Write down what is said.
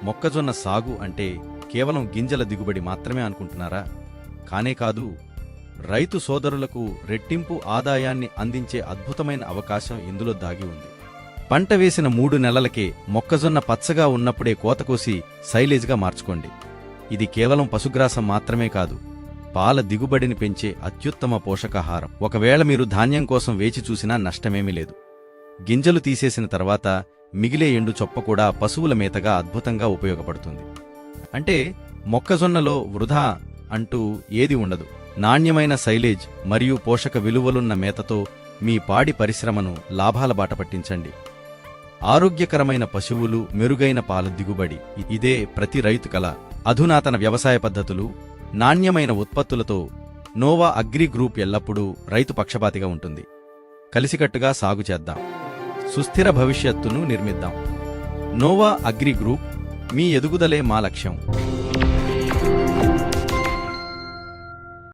మొక్కజొన్న సాగు అంటే కేవలం గింజల దిగుబడి మాత్రమే అనుకుంటున్నారా? కానే కాదు. రైతు సోదరులకు రెట్టింపు ఆదాయాన్ని అందించే అద్భుతమైన అవకాశం ఇందులో దాగి ఉంది. పంట వేసిన 3 నెలలకే మొక్కజొన్న పచ్చగా ఉన్నప్పుడే కోతకోసి సైలేజ్గా మార్చుకోండి. ఇది కేవలం పశుగ్రాసం మాత్రమే కాదు, పాల దిగుబడిని పెంచే అత్యుత్తమ పోషకాహారం. ఒకవేళ మీరు ధాన్యం కోసం వేచి చూసినా నష్టమేమీ లేదు. గింజలు తీసేసిన తర్వాత మిగిలే ఎండు చొప్ప కూడా పశువుల మేతగా అద్భుతంగా ఉపయోగపడుతుంది. అంటే మొక్కజొన్నలో వృధా అంటూ ఏది ఉండదు. నాణ్యమైన సైలేజ్ మరియు పోషక విలువలున్న మేతతో మీ పాడి పరిశ్రమను లాభాల బాట పట్టించండి. ఆరోగ్యకరమైన పశువులు, మెరుగైన పాల దిగుబడి, ఇదే ప్రతి రైతు కల. అధునాతన వ్యవసాయ పద్ధతులు, నాణ్యమైన ఉత్పత్తులతో నోవా అగ్రి గ్రూప్ ఎల్లప్పుడూ రైతు పక్షపాతిగా ఉంటుంది. కలిసికట్టుగా సాగు చేద్దాం, సుస్థిర భవిష్యత్తును నిర్మిద్దాం. నోవా అగ్రి గ్రూప్, మీ ఎదుగుదలే మా లక్ష్యం.